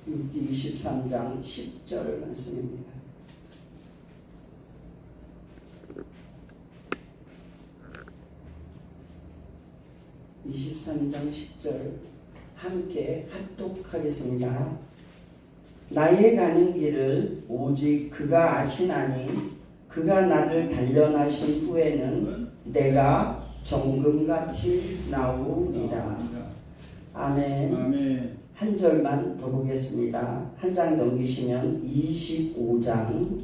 욥기 23장 10절 말씀입니다. (23장 10절) 함께 합독하겠습니다. 나의 가는 길을 오직 그가 아시나니 그가 나를 단련하신 후에는 내가 정금같이 나오리라. 아멘. 아멘. 한 절만 더 보겠습니다. 한 장 넘기시면 25장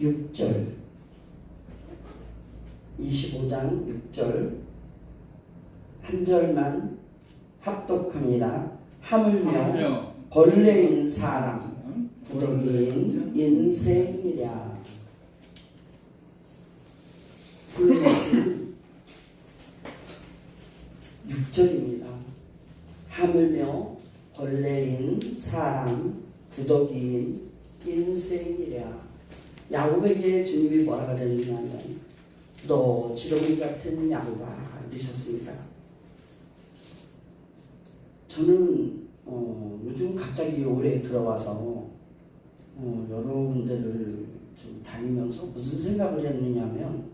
6절 25장 6절 한 절만 합독합니다. 하물며 벌레인 사람 구덩이인 인생이랴. 6절입니다. 하물며 벌레인 사람 구더기인 인생이랴. 야곱에게 주님이 뭐라 그랬냐면 너 지렁이 같은 야곱아 이러셨습니다. 저는 요즘 갑자기 올해 들어와서 여러 군데를 좀 다니면서 무슨 생각을 했느냐면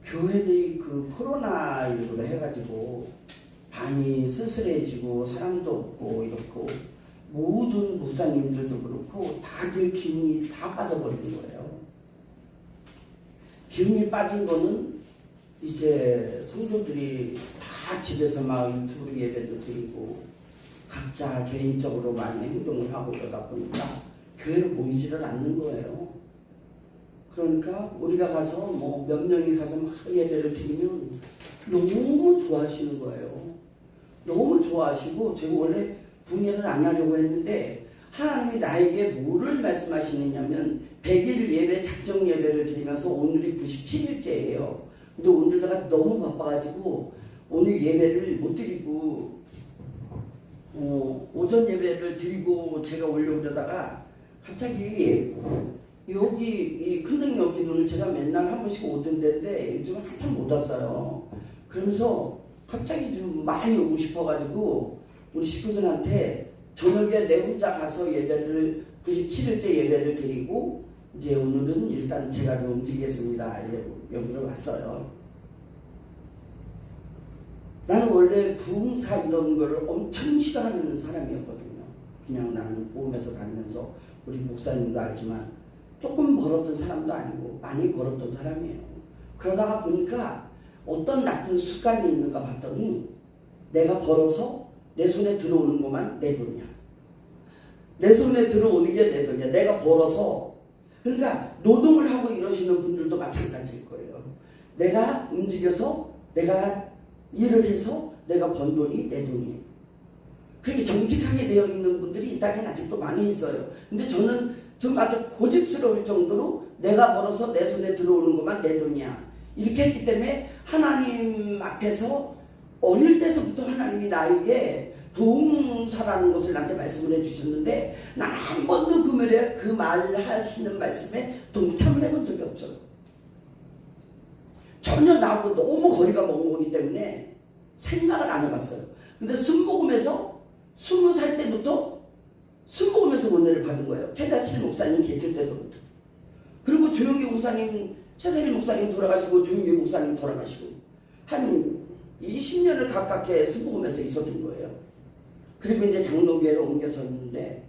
교회들이 그 코로나19로 해가지고 많이 쓸쓸해지고 사람도 없고 이렇고 모든 목사님들도 그렇고 다들 기운이 다 빠져버린 거예요. 기운이 빠진 거는 이제 성도들이 다 집에서 막 유튜브 예배도 드리고 각자 개인적으로 많이 행동을 하고 그러다 보니까 교회로 모이지를 않는 거예요. 그러니까 우리가 가서 뭐 몇 명이 가서 막 예배를 드리면 너무 좋아하시는 거예요. 너무 좋아하시고 제가 원래 분해를 안 하려고 했는데 하나님이 나에게 뭐를 말씀하시느냐면 100일 예배 작정 예배를 드리면서 오늘이 97일째예요. 근데 오늘 내가 너무 바빠가지고 오늘 예배를 못 드리고 오전 예배를 드리고 제가 오려고 그러다가 갑자기 여기 이 큰능력 기도는 제가 맨날 한 번씩 오던 데인데 요즘 한참 못 왔어요. 그러면서 갑자기 좀 많이 오고 싶어가지고 우리 식구들한테 저녁에 내 혼자 가서 예배를 97일째 예배를 드리고 이제 오늘은 일단 제가 좀 움직이겠습니다. 여기로 왔어요. 나는 원래 부흥사 이런 거를 엄청 싫어하는 사람이었거든요. 그냥 나는 모험에서 다니면서 우리 목사님도 알지만 조금 벌었던 사람도 아니고 많이 벌었던 사람이에요. 그러다가 보니까 어떤 나쁜 습관이 있는가 봤더니 내가 벌어서 내 손에 들어오는 것만 내 돈이야. 내 손에 들어오는 게 내 돈이야. 내가 벌어서. 그러니까 노동을 하고 이러시는 분들도 마찬가지일 거예요. 내가 움직여서 내가 일을 해서 내가 번 돈이 내 돈이에요. 그렇게 정직하게 되어 있는 분들이 이 땅에 아직도 많이 있어요. 근데 저는 좀 아주 고집스러울 정도로 내가 벌어서 내 손에 들어오는 것만 내 돈이야. 이렇게 했기 때문에 하나님 앞에서 어릴 때서부터 하나님이 나에게 부흥사라는 것을 나한테 말씀을 해주셨는데 난 한 번도 그 말하시는 말씀에 동참을 해본 적이 없어요. 전혀 나하고 너무 거리가 먼 거기 때문에 생각을 안 해봤어요. 근데 순복음에서 20살 때부터 순복음에서 은혜를 받은 거예요. 최다칠 목사님 계실 때서부터. 그리고 조영기 목사님, 최세길 목사님 돌아가시고 조영기 목사님 돌아가시고 한 20년을 가깝게 순복음에서 있었던 거예요. 그리고 이제 장로교회로 옮겨졌는데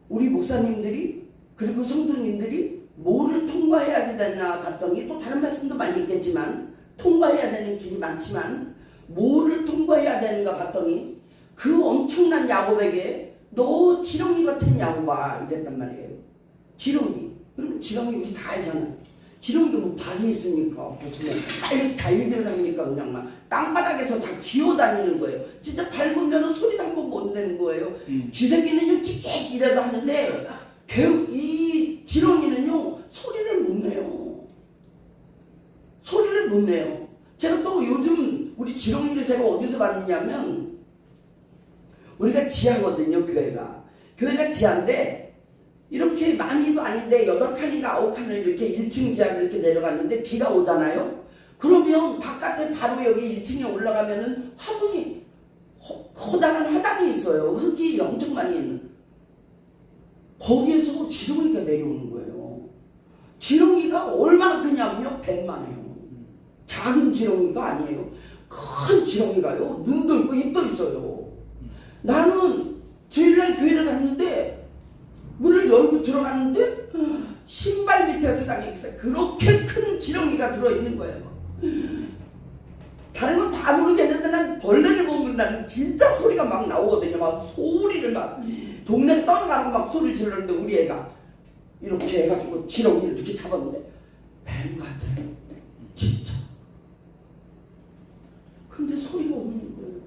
우리 목사님들이 그리고 성도님들이 뭐를 통과해야 되나 봤더니 또 다른 말씀도 많이 있겠지만 통과해야 되는 길이 많지만 뭐를 통과해야 되는가 봤더니 그 엄청난 야곱에게 너 지렁이 같은 야곱아 이랬단 말이에요. 지렁이. 그럼 지렁이 우리 다 알잖아요. 지렁이가 뭐 발이 있습니까? 무슨 달리기를 합니까? 그냥 막 땅바닥에서 다 기어다니는 거예요. 진짜 밟으면 소리도 한 번 못 내는 거예요. 쥐새끼는요 찍찍 이래도 하는데 이 지렁이는요 소리를 못 내요. 소리를 못 내요. 제가 또 요즘 우리 지렁이를 제가 어디서 봤느냐면 우리가 지하거든요. 교회가 지하인데 이렇게 많이도 아닌데 8칸인가 9칸을 이렇게 1층 지하로 이렇게 내려갔는데 비가 오잖아요. 그러면 바깥에 바로 여기 1층에 올라가면은 화분이 커다란 화단이 있어요. 흙이 엄청 많이 있는. 거기에서 지렁이가 내려오는 거예요. 지렁이가 얼마나 크냐면요. 배만해요. 작은 지렁이가 아니에요. 큰 지렁이가요. 눈도 있고 입도 있어요. 나는 주일날 교회를 갔는데 문을 열고 들어갔는데 신발 밑에 세상에 그렇게 큰 지렁이가 들어있는 거예요. 다른 건 다 모르겠는데 난 벌레를 보면 나는 진짜 소리가 막 나오거든요. 막 소리를 막 동네 떠나가고 막 소리를 지르는데 우리 애가 이렇게 해가지고 지렁이를 이렇게 잡았는데 뱀 같아요. 진짜. 근데 소리가 없는 거예요.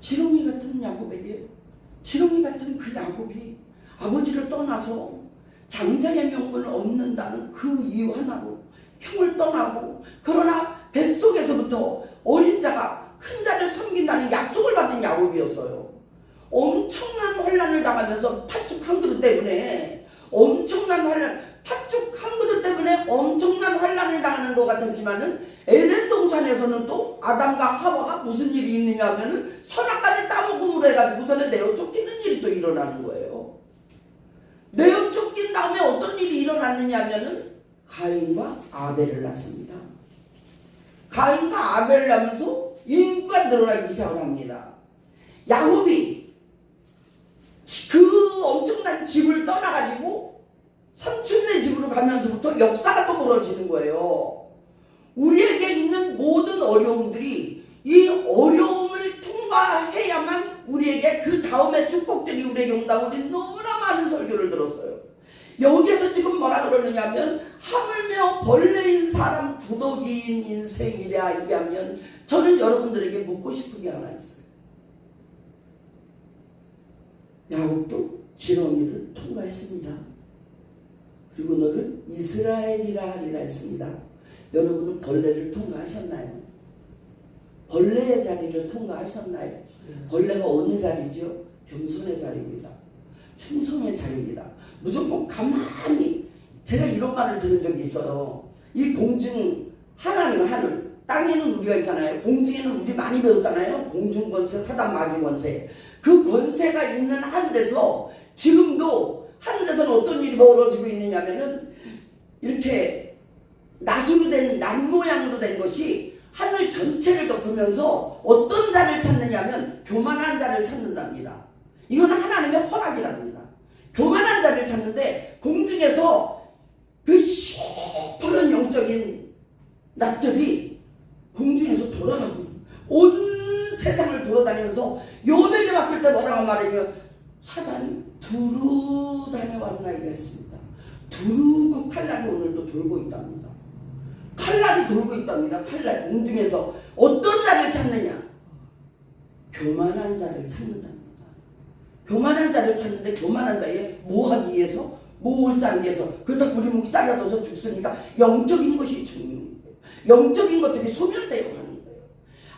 지렁이 같은 야곱에게 지렁이 같은 그 야곱이 아버지를 떠나서 장자의 명분을 얻는다는 그 이유 하나로 형을 떠나고 그러나 뱃속에서부터 어린 자가 큰 자를 섬긴다는 약속을 받은 야곱이었어요. 엄청난 환난을 당하면서 팥죽 한 그릇 때문에 엄청난 환난, 팥죽 한 그릇 때문에 엄청난 환난을 당하는 것 같았지만은 에덴 동산에서는 또 아담과 하와가 무슨 일이 있느냐 하면은 선악과를 따먹음으로 해가지고서는 내어 쫓기는 일이 또 일어나는 거예요. 내어 쫓긴 다음에 어떤 일이 일어났느냐 하면은 가인과 아벨을 낳습니다. 가인과 아벨을 낳으면서 인구가 늘어나기 시작을 합니다. 야곱이 그 엄청난 집을 떠나가지고 삼촌네 집으로 가면서부터 역사가 또 벌어지는 거예요. 우리에게 있는 모든 어려움들이 이 어려움을 통과해야만 우리에게 그 다음에 축복들이 우리에게 온다고 우리는 너무나 많은 설교를 들었어요. 여기에서 지금 뭐라 그러느냐 하면 하물며 벌레인 사람 구더기인 인생이랴 얘기하면 저는 여러분들에게 묻고 싶은 게 하나 있어요. 야곱도 지렁이를 통과했습니다. 그리고 너를 이스라엘이라 하리라 했습니다. 여러분은 벌레를 통과하셨나요? 벌레의 자리를 통과하셨나요? 벌레가 어느 자리죠? 겸손의 자리입니다. 충성의 자리입니다. 무조건 가만히 제가 이런 말을 들은 적이 있어요. 이 공중 하나님 하늘 땅에는 우리가 있잖아요. 공중에는 우리 많이 배웠잖아요. 공중 권세, 사단 마귀 권세. 그 권세가 있는 하늘에서 지금도 하늘에서는 어떤 일이 벌어지고 있느냐면은 이렇게 낫으로 된 낫 모양으로 된 것이 하늘 전체를 덮으면서 어떤 자를 찾느냐면 교만한 자를 찾는답니다. 이건 하나님의 허락이랍니다. 교만한 자를 찾는데 공중에서 그 시퍼런 영적인 낫들이 공중에서 돌아가고 온 세상을 돌아다니면서 요백에 왔을 때 뭐라고 말하면 사단이 두루 다녀왔나이다 했습니다. 두루 그 칼날이 오늘도 돌고 있답니다. 칼날이 돌고 있답니다. 칼날 공중에서 어떤 자를 찾느냐? 교만한 자를 찾는답니다. 교만한 자를 찾는데 교만한 자에 뭐 하기 위해서? 뭘 짜기 위해서? 그렇다고 우리 목이 잘라져서 죽으니까 영적인 것이 중요한 거예요. 영적인 것들이 소멸되어 가는 거예요.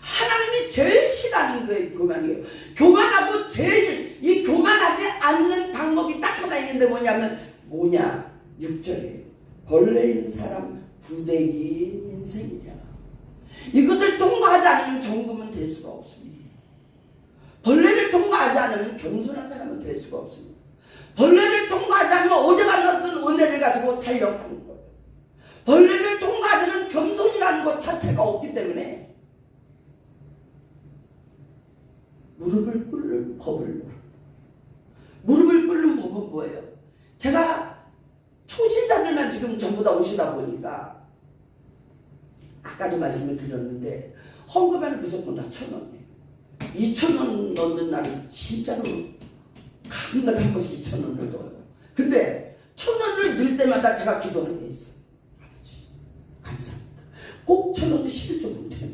하나님이 제일 싫어하는 거예요. 교만이에요. 교만하고 제일 이 교만하지 않는 방법이 딱 하나 있는데 뭐냐? 6절이에요. 벌레인 사람 부대기인 인생이냐. 이것을 통과하지 않으면 정금은 될 수가 없습니다. 벌레를 통과하지 않으면 겸손한 사람은 될 수가 없습니다. 벌레를 통과하지 않으면 어제가 넣었던 은혜를 가지고 달려가는 거예요. 벌레를 통과하지 않으면 겸손이라는 것 자체가 없기 때문에 무릎을 꿇는 법을 무릎을 꿇는 법은 뭐예요? 제가 초신자들만 지금 전부 다 오시다 보니까 아까도 말씀을 드렸는데 헌금에는 무조건 다 1,000원이에요. 2,000원 넣는 날은 진짜로 가끔가다 한 번씩 2,000원을 넣어요. 근데 1,000원을 넣을 때마다 제가 기도하는 게 있어요. 아버지 감사합니다. 꼭 1,000원도 11조 봉투에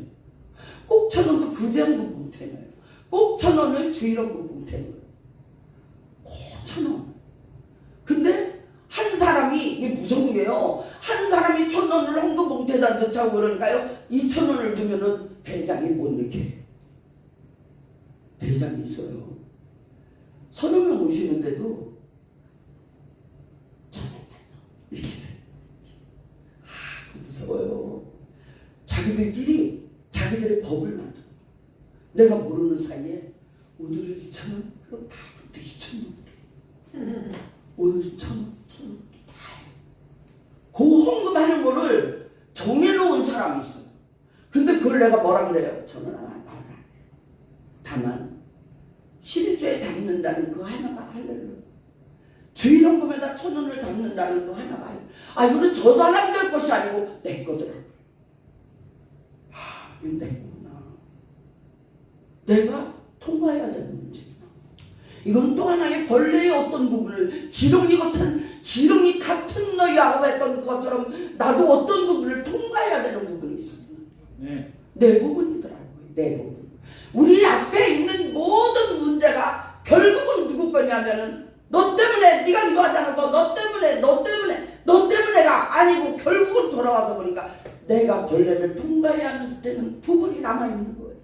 꼭 1,000원도 구제연금 봉투에 넣어요. 꼭 1,000원을 주일원금 봉투에 넣어요. 꼭 1,000원. 근데 한 사람이 이게 무서운 게요. 한 사람이 1,000원을 헌금 봉투에다 넣자고 그러니까요. 2,000원을 주면은 대장이 못 넣게. 대장이 있어요. 서너 명 오시는데도 이렇게 돼. 무서워요. 자기들끼리 자기들의 법을 만들어. 내가 모르는 사이에 오늘은 2,000원, 그럼 다부터 2,000원. 오늘 2,000원, 1,000원 다 해. 그 헌금하는 거를 정해놓은 사람이 있어요. 근데 그걸 내가 뭐라 그래요? 저는 안 해요. 다만 11조에 담는다는 그 하나가 할렐루야. 주일헌금에다 1,000원을 담는다는 그 하나가 할렐루야. 아, 이거는 저 사람들 것이 아니고 내 거더라고요. 아, 이건 내 거구나. 내가 통과해야 되는 문제구나. 이건 또 하나의 벌레의 어떤 부분을 지렁이 같은 너희하고 했던 것처럼 나도 어떤 부분을 통과해야 되는 부분이 있었구나. 네. 내 부분이더라고요. 내 부분. 우리 앞에 있는 모든 문제가 결국은 누구 거냐면은 너 때문에 네가 기도하지 않아서 너 때문에가 아니고 결국은 돌아와서 보니까 내가 벌레를 통과해야 되는 부분이 남아있는 거예요.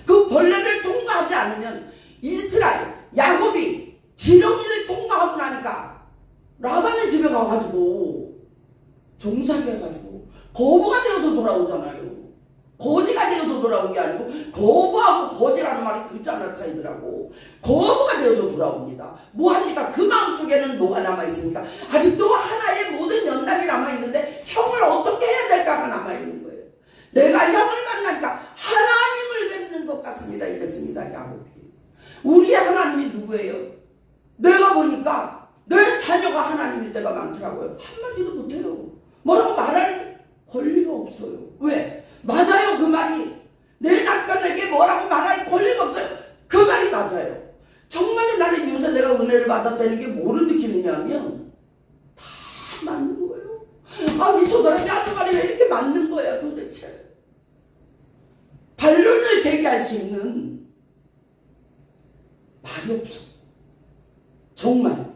그 벌레를 통과하지 않으면 이스라엘 야곱이 지렁이를 통과하고 나니까 라반의 집에 가가지고 종살이 해가지고 거부가 되어서 돌아오잖아요. 거지가 되어서 돌아온 게 아니고 거부하고 거지라는 말이 글자나 차이더라고. 거부가 되어서 돌아옵니다. 뭐합니까? 그 마음속에는 뭐가 남아있습니까? 아직도 하나의 모든 연단이 남아있는데 형을 어떻게 해야 될까가 남아있는 거예요. 내가 형을 만나니까 하나님을 뵙는 것 같습니다. 이랬습니다. 야곱이. 우리의 하나님이 누구예요? 내가 보니까 내 자녀가 하나님일 때가 많더라고요. 한마디도 못해요. 뭐라고 말할 권리가 없어요. 왜? 맞아요. 그 말이 내 남편에게 뭐라고 말할 권리가 없어요. 그 말이 맞아요. 정말로 나는 요새 내가 은혜를 받았다는 게 뭐를 느끼느냐면 다 맞는 거예요. 아니 저 사람이 하는 말이 왜 이렇게 맞는 거야 도대체. 반론을 제기할 수 있는 말이 없어. 정말.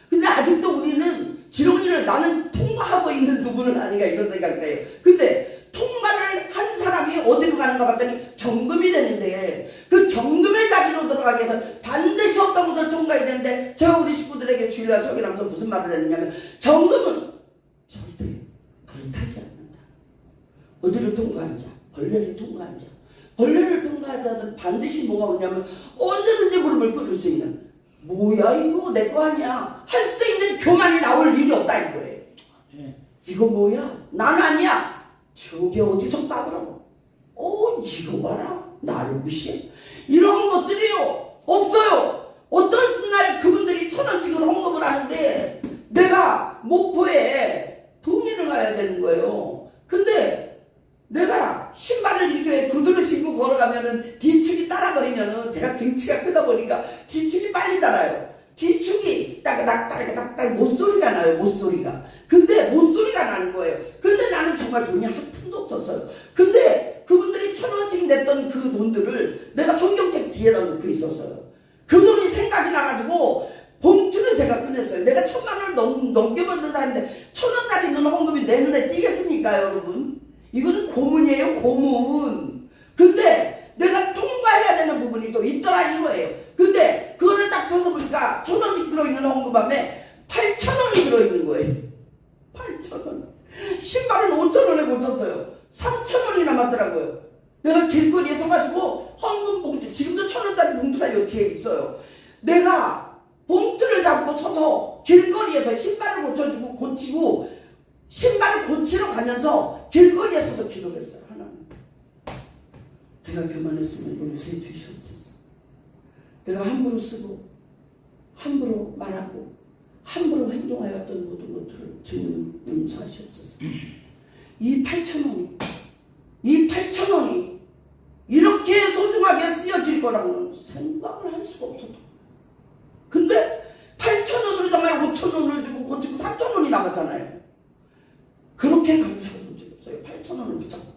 근데 아직도 우리는 지렁이를 나는 통과하고 있는 부분은 아닌가 이런 생각이 돼요. 근데 통과를 한 사람이 어디로 가는가 봤더니 정금이 되는데 그 정금의 자리로 들어가기 위해서 반드시 어떤 것을 통과해야 되는데 제가 우리 식구들에게 주일날 설교하면서 무슨 말을 했느냐면 정금은 절대 불을 타지 않는다. 어디를 통과한 자? 벌레를 통과한 자. 벌레를 통과한 자는 반드시 뭐가 오냐면 언제든지 무릎을 꿇을 수 있는 뭐야 이거 내 거 아니야 할 수 있는 교만이 나올 일이 없다 이거예요. 이거 뭐야 난 아니야. 저게 어디서 까불어? 이거 봐라. 나를 무시해. 이런 것들이요. 없어요. 어떤 날 그분들이 1,000원씩을 헌금을 하는데 내가 목포에 부미를 가야 되는 거예요. 근데 내가 신발을 이렇게 구두를 신고 걸어가면은 뒤축이 따라버리면은 제가 등치가 크다 보니까 뒤축이 빨리 따라요. 뒤축이 딱딱딱딱 못소리가 나요. 못소리가. 근데 못소리가 나는 거예요. 근데 나는 정말 돈이 한 푼도 없었어요. 근데 그분들이 1,000원씩 냈던 그 돈들을 내가 성경책 뒤에다 놓고 있었어요. 그 돈이 생각이 나가지고 봉투를 제가 꺼냈어요. 내가 1,000만 원을 넘게 벌던 사람인데 1,000원짜리 있는 헌금이 내 눈에 띄겠습니까 여러분? 이거는 고문이에요. 고문. 근데 내가 통과해야 되는 부분이 또 있더라 이거예요. 근데 그거를 딱 펴서 보니까 1,000원씩 들어있는 헌금함에 8,000원이 들어있는 거예요. 8,000원. 신발은 5,000원에 고쳤어요. 3,000원이 남았더라고요. 내가 길거리에 서가지고 헌금 봉투, 지금도 1,000원짜리 봉투가 여기에 있어요. 내가 봉투를 잡고 서서 길거리에서 신발을 고치고 신발을 고치러 가면서 길거리에 서서 기도를 했어요. 하나님. 내가 교만했으면 용서해 주시옵소서. 내가 함부로 쓰고 함부로 말하고 함부로 행동하였던 모든 것들을 주님 용서하시옵소서. 이 8,000원이 이렇게 소중하게 쓰여질 거라고는 생각을 할 수가 없었다. 근데 8,000원으로 정말 5,000원을 주고 고치고 3,000원이 남았잖아요. 그렇게 감사한 적이 없어요. 8,000원을 붙잡고.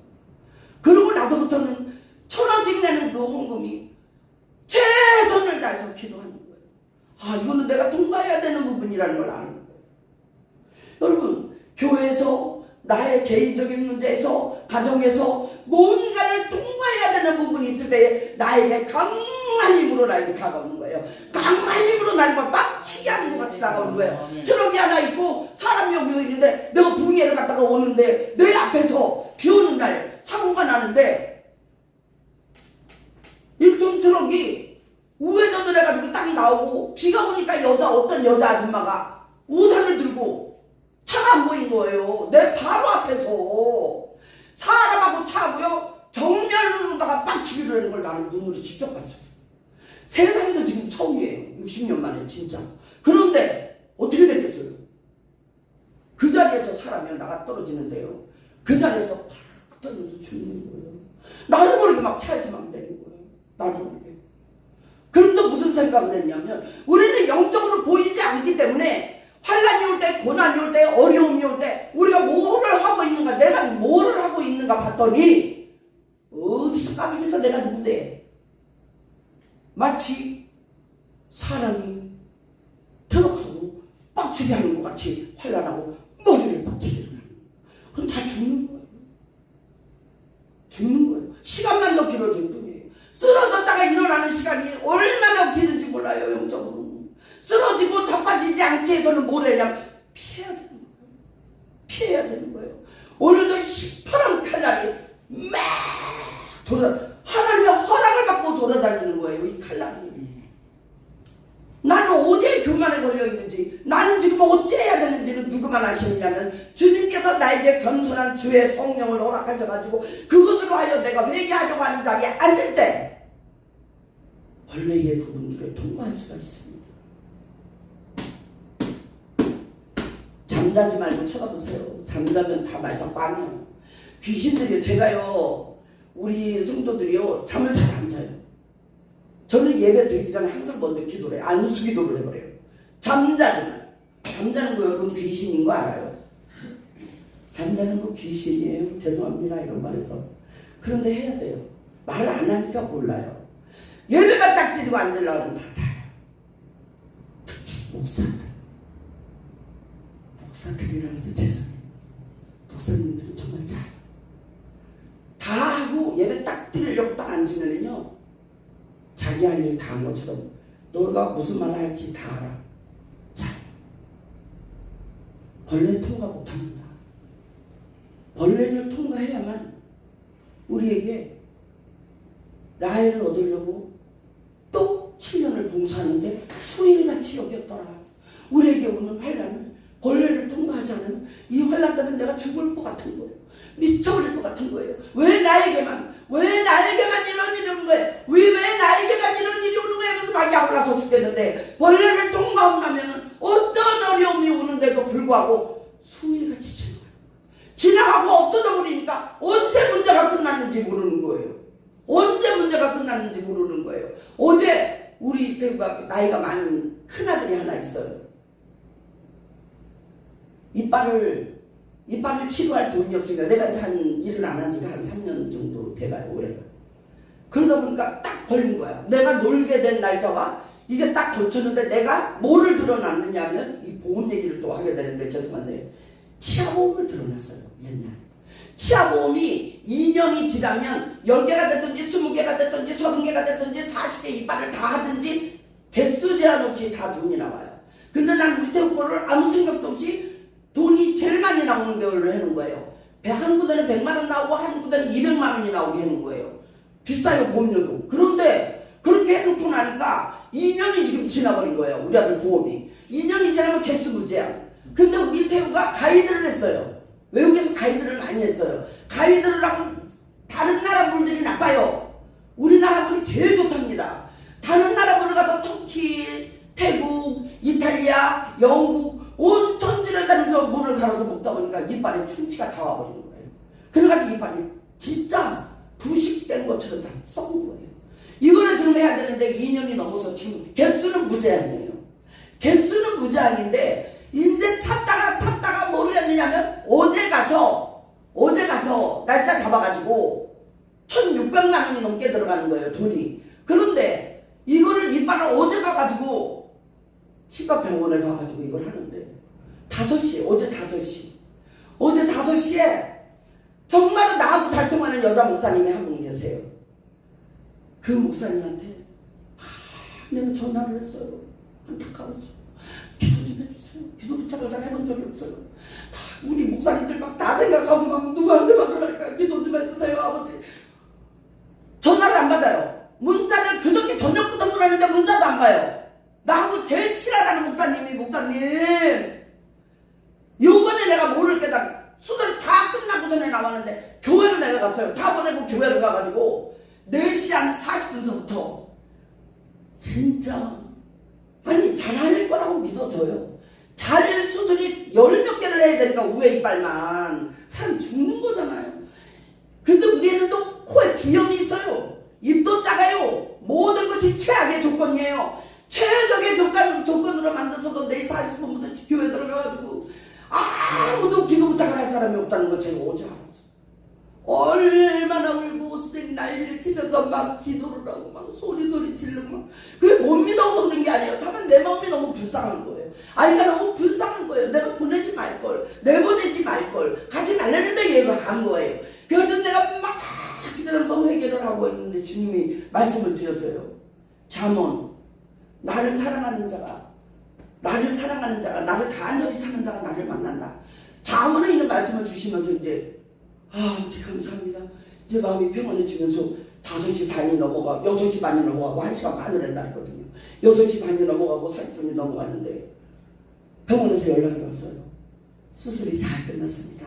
그러고 나서부터는 1,000원씩 내는 그 헌금이 최선을 다해서 기도하는 거예요. 아, 이거는 내가 통과해야 되는 부분이라는 걸 아는 거예요. 여러분, 교회에서 나의 개인적인 문제에서 가정에서 뭔가를 통과해야 되는 부분이 있을 때 나에게 강한 힘으로 나에게 다가오는 거예요. 강한 힘으로 나를 막 빡치게 하는 것 같이 다가오는 거예요. 트럭이 하나 있고 사람이 여기 있는데 내가 부흥회를 갔다가 오는데 내 앞에서 비 오는 날 사고가 나는데 1톤 트럭이 우회전을 해가지고 딱 나오고 비가 오니까 어떤 여자 아줌마가 우산을 들고 차가 안 보인 거예요. 내 바로 앞에서 사람하고 차고요 정면으로다가 빡치기로 하는 걸 나는 눈으로 직접 봤어요. 세상에서 지금 처음이에요. 60년 만에 진짜. 그런데 어떻게 됐겠어요? 그 자리에서 사람이 나가 떨어지는데요. 그 자리에서 팍 떨어져서 죽는 거예요. 나도 모르게 막 차에서 막 내린 거예요. 나도 모르게. 그래서 무슨 생각을 했냐면 우리는 영적으로 보이지 않기 때문에 환란이 올 때, 고난이 올 때, 어려움이 올 때 우리가 뭐를 하고 있는가, 내가 뭐를 하고 있는가 봤더니 어디서 까불면서 내가 누군데 마치 사람이 트럭하고 빡치게 하는 것 같이 환란하고 머리를 빡치게 하는 거예요. 그럼 다 죽는 거예요. 죽는 거예요. 시간만 더 길어질 뿐이에요. 쓰러졌다가 일어나는 시간이 얼마나 길은지 몰라요. 영적으로 쓰러지고 자빠지지 않게 해서는 뭘 해냐면 피해야 되는 거예요. 피해야 되는 거예요. 오늘도 시퍼런 칼날이 막 하나님의 허락을 받고 돌아다니는 거예요. 이 칼날이. 나는 어디에 교만에 걸려있는지, 나는 지금 어찌해야 되는지는 누구만 아시느냐면 주님께서 나에게 겸손한 주의 성령을 허락하셔가지고 그것으로 하여 내가 회개하려고 하는 자리에 앉을 때 원래의 부분들을 통과할 수가 있습니다. 잠자지 말고 쳐다보세요. 잠자면 다 말짝 빵이에요. 귀신들이요. 제가요, 우리 성도들이요, 잠을 잘 안 자요. 저는 예배 드리기 전에 항상 먼저 기도를 해요. 안수기도를 해버려요. 잠자지만. 잠자는 거 여러분 귀신인 거 알아요? 잠자는 거 귀신이에요. 죄송합니다. 이런 말해서. 그런데 해야 돼요. 말을 안 하니까 몰라요. 예배만 딱 드리고 앉으려고 하면 다 자요. 특히 목사들이라 해서 죄송해요. 목사님들은 정말 잘. 다 하고 예배 딱 드리려고 딱 앉으면요. 자기 할 일 다 한 것처럼 너가 무슨 말을 할지 다 알아. 잘. 벌레 통과 못합니다. 벌레를 통과해야만 우리에게 나이를 얻으려고 또 7년을 봉사하는데 수일같이 여겼더라. 우리에게 오는 환란을 벌레를 통과하지 않으면 이 환란 때문에 내가 죽을 것 같은 거예요. 미쳐버릴 것 같은 거예요. 왜 나에게만 이런 일이 오는 거예요? 왜 나에게만 이런 일이 오는 거예요? 그래서 막 약올라서 죽겠는데 벌레를 통과하고 나면 어떤 어려움이 오는데도 불구하고 수일같이 지나가고 없어져 버리니까 언제 문제가 끝났는지 모르는 거예요. 언제 문제가 끝났는지 모르는 거예요. 어제 우리 나이가 많은 큰아들이 하나 있어요. 이빨을 치료할 돈이 없으니까 내가 이제 일을 안 한 지가 한 3년 정도 돼가요. 올해가. 그러다 보니까 딱 걸린 거야. 내가 놀게 된 날짜와 이게 딱 걸쳤는데 내가 뭐를 드러났느냐면 이 보험 얘기를 또 하게 되는데 죄송한데 치아보험을 드러났어요. 옛날. 치아보험이 2년이 지나면 10개가 됐든지 20개가 됐든지 30개가 됐든지 40개 이빨을 다 하든지 개수 제한 없이 다 돈이 나와요. 근데 난 우리 태국 거를 아무 생각도 없이 돈이 제일 많이 나오는 걸로 해놓은 거예요. 한 군데는 100만 원 나오고 한 군데는 200만 원이 나오게 해놓은 거예요. 비싸요 보험료도. 그런데 그렇게 해놓고 나니까 2년이 지금 지나버린 거예요. 우리 아들 보험이. 2년이 지나면 개수 무제한. 근데 우리 태우가 가이드를 했어요. 외국에서 가이드를 많이 했어요. 가이드를 하고 다른 나라 물들이 나빠요. 우리나라 물이 제일 좋답니다. 다른 나라 물을 가서 터키, 태국, 이탈리아, 영국 온 천지를 다니면서 물을 갈아서 먹다 보니까 이빨에 충치가 다 와버리는 거예요. 그래가지고 이빨이 진짜 부식된 것처럼 다 썩은 거예요. 이거를 지금 해야 되는데 2년이 넘어서 지금 개수는 무제한이에요. 개수는 무제한인데 이제 찾다가 뭐를 했느냐면 어제 가서 날짜 잡아가지고 1,600만 원이 넘게 들어가는 거예요. 돈이. 그런데 이거를 이빨을 어제 가가지고 치과 병원에 가가지고 이걸 하는데 5시 어제 5시 어제 5시에 정말 나하고 잘 통하는 여자 목사님이 한 분 계세요. 그 목사님한테 내가 전화를 했어요. 안타까워서 기도 좀 해주세요. 기도 부탁을 잘 해본 적이 없어요. 다 우리 목사님들 막 다 생각하고 막 누구한테 말을 할까 기도 좀 해주세요 아버지. 전화를 안 받아요. 문자를 그저께 저녁부터 보내는데 문자도 안 봐요. 나하고 제일 친하다는 목사님 요번에 내가 모를 게다 수술 다 끝나고 전에 나왔는데 교회를 내가 갔어요. 다 보내고 교회를 가가지고 4시 한 40분 전부터 진짜 아니 잘할 거라고 믿어져요. 잘 수술이 10몇 개를 해야 되니까 우회 이빨만 사람 죽는 거잖아요. 근데 우리는 또 코에 비염이 있어요. 입도 작아요. 모든 것이 최악의 조건이에요. 최적의 조건으로 만들어서도 4시 40분부터 교회 들어가가지고 아무도 기도 부탁을 할 사람이 없다는 거 제가 오지 않았어요. 얼마나 울고 쌩 난리를 치면서 막 기도를 하고 막 소리 지르고 막 그게 못 믿어서 그런 게 아니에요. 다만 내 마음이 너무 불쌍한 거예요. 아이가 너무 불쌍한 거예요. 내가 보내지 말걸, 내보내지 말걸, 가지 말라는데 얘가 간 거예요. 그래서 내가 막 기도하면서 회개를 하고 있는데 주님이 말씀을 주셨어요. 잠언 나를 사랑하는 자가 나를 간절히 찾는 자가 나를 만난다. 잠언에 있는 말씀을 주시면서 이제 아버지 감사합니다. 이제 마음이 평안해지면서 5시 반이 넘어가 6시 반이 넘어가고 1시간 반을 했다 했거든요. 6시 반이 넘어가고 40분이 넘어갔는데 병원에서 연락이 왔어요. 수술이 잘 끝났습니다.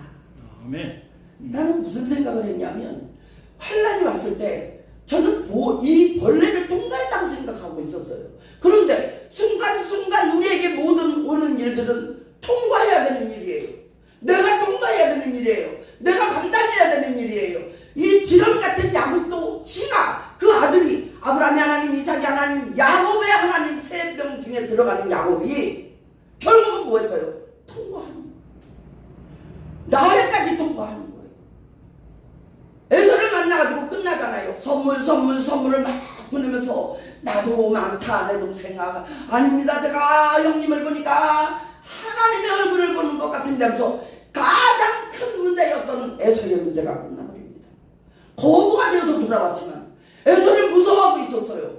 아멘. 나는 무슨 생각을 했냐면 환란이 왔을 때 저는 이 벌레를 통과했다고 생각하고 있었어요. 그런데 순간순간 우리에게 모든 오는 일들은 통과해야 되는 일이에요. 내가 통과해야 되는 일이에요. 내가 감당해야 되는 일이에요. 이 지렁 같은 야곱도 지가 그 아들이 아브라함의 하나님, 이삭의 하나님, 야곱의 하나님 3명 중에 들어가는 야곱이 결국은 뭐 했어요? 통과하는 거예요. 나흘까지 통과하는 거예요. 에서를 만나가지고 끝나잖아요. 선물을 막 보내면서 나도 많다 내 동생아. 아닙니다. 제가 형님을 보니까 하나님의 얼굴을 보는 것 같은데 하면서 가장 큰 문제였던 에서의 문제가 끝나버립니다. 거부가 되어서 돌아왔지만 에서를 무서워하고 있었어요.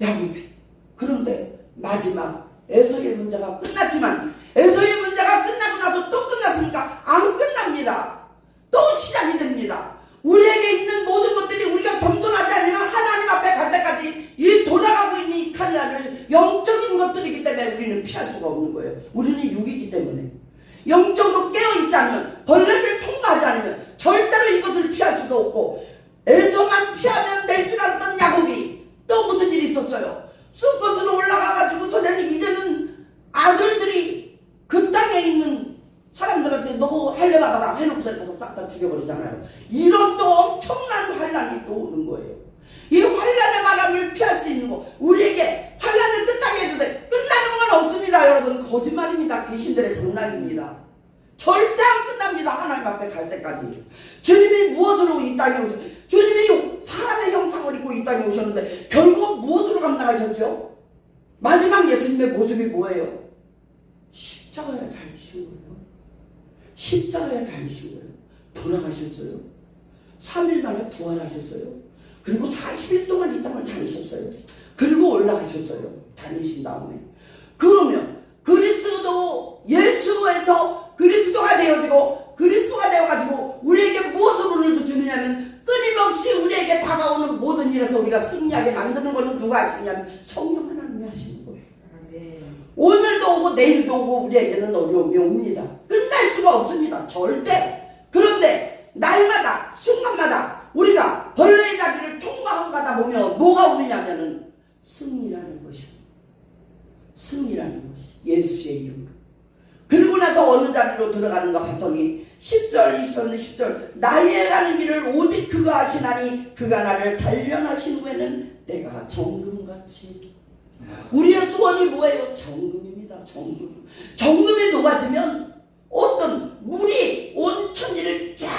야곱이. 그런데 마지막 에서의 문제가 끝났지만 에서의 문제가 끝나고 나서 또 끝났으니까 안 끝납니다. 또 시작이 됩니다. 우리에게 있는 모든 것들이 우리가 겸손하지 않으면 하나님 앞에 갈 때까지 이 돌아가고 있는 이 칼날을 영적인 것들이기 때문에 우리는 피할 수가 없는 거예요. 우리는 육이기 때문에. 영적으로 깨어있지 않으면, 벌레를 통과하지 않으면 절대로 이것을 피할 수도 없고, 에서만 피하면 될 줄 알았던 야곱이 또 무슨 일이 있었어요? 숲곳으로 올라가가지고서는 이제는 아들들이 그 땅에 있는 사람들한테 너 할례 받아라 해놓고서 가서 싹 다 죽여버리잖아요. 이런 또 엄청난 환란이 또 오는 거예요. 이 환란의 바람을 피할 수 있는 거, 우리에게 환란을 끝나게 해도 돼. 끝나는 건 없습니다. 여러분, 거짓말입니다. 귀신들의 장난입니다. 절대 안 끝납니다. 하나님 앞에 갈 때까지. 주님이 무엇으로 이 땅에 오셨어요? 주님이 사람의 형상을 입고 이 땅에 오셨는데 결국 무엇으로 감당하셨죠? 마지막 예수님의 모습이 뭐예요? 십자가에 달리신 거예요. 십자가에 달리신 거예요. 돌아가셨어요. 3일 만에 부활하셨어요. 그리고 40일 동안 이 땅을 다니셨어요. 그리고 올라가셨어요. 다니신 다음에. 그러면 그리스도, 예수에서 그리스도가 되어지고 그리스도가 되어가지고 우리에게 무엇을 오늘도 주느냐면 끊임없이 우리에게 다가오는 모든 일에서 우리가 승리하게 만드는 것은 누가 하시냐면 성령 하나님이 하시는 거예요. 오늘도 오고 내일도 오고 우리에게는 어려움이 옵니다. 끝날 수가 없습니다. 절대. 그런데 날마다 순간마다 우리가 벌레의 자리를 통과하고 가다 보면 뭐가 오느냐면은 승리라는 것이요. 승리라는 것이 예수의 이름으로. 그리고 나서 어느 자리로 들어가는가 봤더니 10절 10절 나의 가는 길을 오직 그가 하시나니 그가 나를 단련하신 후에는 내가 정금같이. 우리의 소원이 뭐예요? 정금입니다. 정금. 정금이 녹아지면 어떤 물이 온 천지를 쫙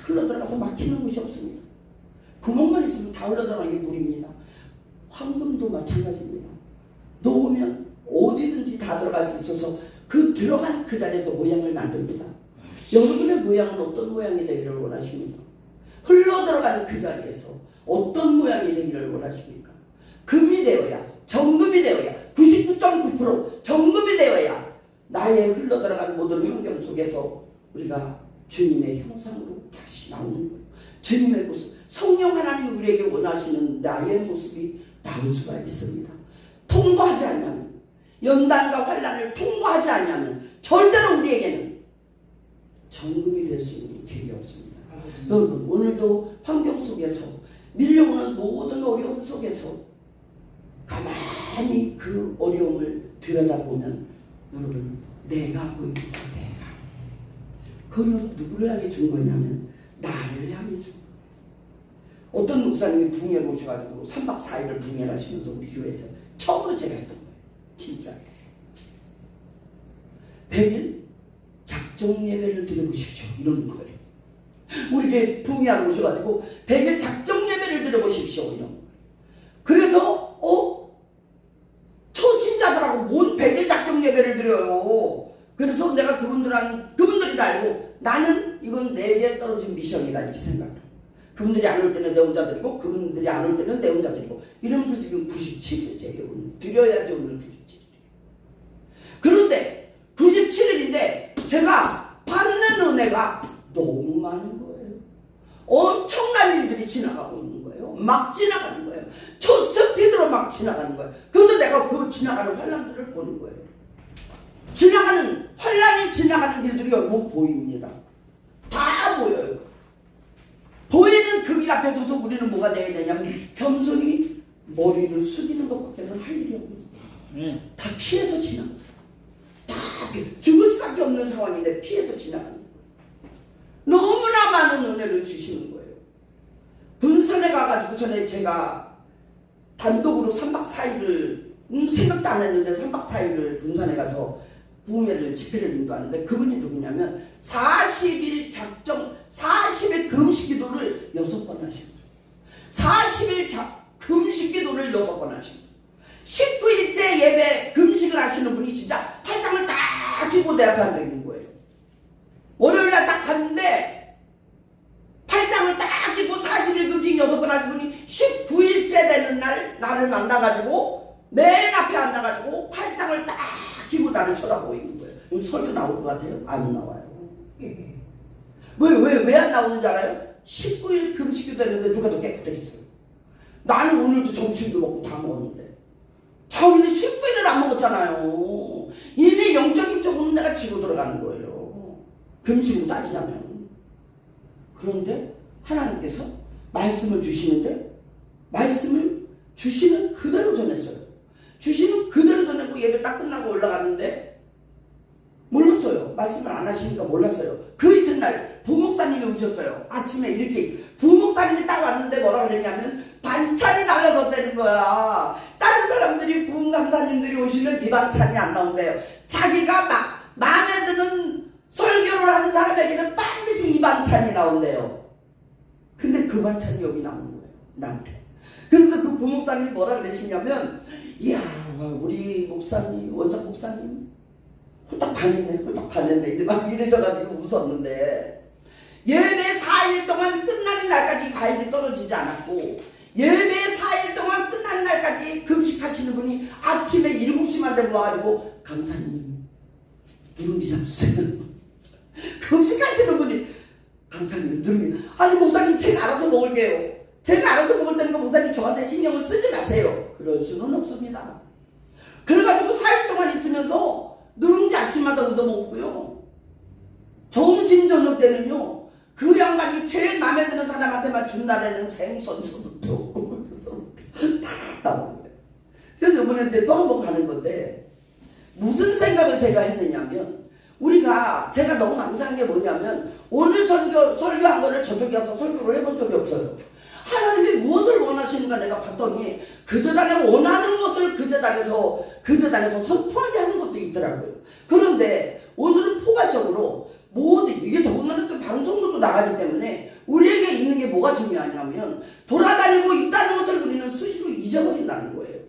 흘러들어가서 막히는 곳이 없습니다. 구멍만 있으면 다 흘러들어가는 게 물입니다. 황금도 마찬가지입니다. 놓으면 어디든지 다 들어갈 수 있어서 그 들어간 그 자리에서 모양을 만듭니다. 여러분의 모양은 어떤 모양이 되기를 원하십니까? 흘러들어가는 그 자리에서 어떤 모양이 되기를 원하십니까? 금이 되어야, 정금이 되어야, 99.9% 정금이 되어야 나의 흘러들어가는 모든 환경 속에서 우리가 주님의 형상으로 다시 나오는 거예요. 주님의 모습, 성령 하나님이 우리에게 원하시는 나의 모습이 나올 수가 있습니다. 통과하지 않으면, 연단과 환난을 통과하지 않으면 절대로 우리에게는 정금이 될 수 있는 길이 없습니다. 여러분, 오늘도 환경 속에서 밀려오는 모든 어려움 속에서 가만히 그 어려움을 들여다보면 여러분, 내가 보입니다. 내가. 그 어려움 누구를 향해 준 거냐면 나를 향해 준 거예요. 어떤 목사님이 붕해를 오셔가지고 3박 4일을 붕해를 하시면서 우리 교회에서 처음으로 제가 했던 거예요. 진짜. 100일 작정 예배를 드려보십시오. 이러는 거예요. 우리 교회 붕해하러 오셔가지고 100일 작정 예배를 드려보십시오. 이런 거예요. 그래서 초신자들하고 뭔 100일 작정 예배를 드려요. 그래서 내가 그분들이 알고 나는 이건 내게 떨어진 미션이다 이렇게 생각해요. 그분들이 안 올 때는 내 혼자 드리고 그분들이 안 올 때는 내 혼자 드리고 이러면서 지금 97일째예요. 오늘 드려야지 오늘 97일이에요. 그런데 97일인데 제가 받는 은혜가 너무 많은 거예요. 엄청난 일들이 지나가고 있는 거예요. 막 지나가는 거예요. 초스피드로 막 지나가는 거예요. 그런데 내가 그 지나가는 환란들을 보는 거예요. 지나가는 환란이 지나가는 일들이 여러분 보입니다. 다 보여요. 보이는 그 길 앞에 서서 우리는 뭐가 돼야 되냐면 겸손히 머리를 숙이는 것밖에는 할 일이 없는 다 피해서 지나가요. 다 죽을 수밖에 없는 상황인데 피해서 지나가는 거예요. 너무나 많은 은혜를 주시는 거예요. 분산에 가가지고 전에 제가 단독으로 3박 4일을 생각도 안 했는데 3박 4일을 분산에 가서 부흥회를 집회를 인도하는데 그분이 누구냐면 40일 작정 40일 금식 기도를 6번 하시고 40일 금식 기도를 6번 하시고 19일째 예배 금식을 하시는 분이 진짜 팔짱을 딱 끼고 내 앞에 앉아 있는 거예요. 월요일날 딱 갔는데 팔짱을 딱 끼고 40일 금식 6번 하신 분이 19일째 되는 날 나를 만나가지고 맨 앞에 앉아가지고 팔짱을 딱 끼고 나를 쳐다보고 있는 거예요. 설교 나올 것 같아요? 안 나와요. 왜 안 나오는지 알아요? 19일 금식기도 했는데 누가 더 깨끗했어요? 나는 오늘도 점심도 먹고 다 먹었는데 자기는 19일을 안 먹었잖아요. 이미 영적인 쪽으로 내가 지고 들어가는 거예요. 금식으로 따지자면. 그런데 하나님께서 말씀을 주시는데 말씀을 주시는 그대로 전했어요. 주시는 그대로 전하고 예배 딱 끝나고 올라갔는데 몰랐어요. 말씀을 안 하시니까 몰랐어요. 그 이튿날 부목사님이 오셨어요. 아침에 일찍 부목사님이 딱 왔는데 뭐라 그랬냐면 반찬이 날라섰다는 거야. 다른 사람들이 부흥강사님들이 오시면 이 반찬이 안 나온대요. 자기가 막 마음에 드는 설교를 하는 사람에게는 반드시 이 반찬이 나온대요. 근데 그 반찬이 여기 나오는 거예요. 나한테. 그래서 그 부목사님이 뭐라 그러시냐면 이야 우리 목사님 원장 목사님 홀딱 반했네 이제 막 이러셔가지고 웃었는데 예배 4일 동안 끝나는 날까지 과일이 떨어지지 않았고 예배 4일 동안 끝나는 날까지 금식하시는 분이 아침에 7시만 되고 와가지고 강사님 누룽지 잡수세요. 금식하시는 분이 강사님 누룽지 아니 목사님 제가 알아서 먹을게요. 제가 알아서 먹을 테니까 목사님 저한테 신경을 쓰지 마세요. 그럴 수는 없습니다. 그래가지고 4일 동안 있으면서 누룽지 아침마다 얻어먹고요. 점심 저녁 때는요. 그 양반이 제일 마음에 드는 사람한테만 준 날에는 생선 소스도 다 나오는 거예요. 그래서 이번에 또 한 번 가는 건데 무슨 생각을 제가 했느냐면 우리가 제가 너무 감사한 게 뭐냐면 오늘 설교한 거를 저쪽에 가서 설교를 해본 적이 없어요. 하나님이 무엇을 원하시는가 내가 봤더니 그 재단에 원하는 것을 그 재단에서 선포하게 하는 것도 있더라고요. 그런데 오늘은 포괄적으로 모든 이게 더군다나 또 방송으로도 나가기 때문에 우리에게 있는 게 뭐가 중요하냐면 돌아다니고 있다는 것을 우리는 수시로 잊어버린다는 거예요.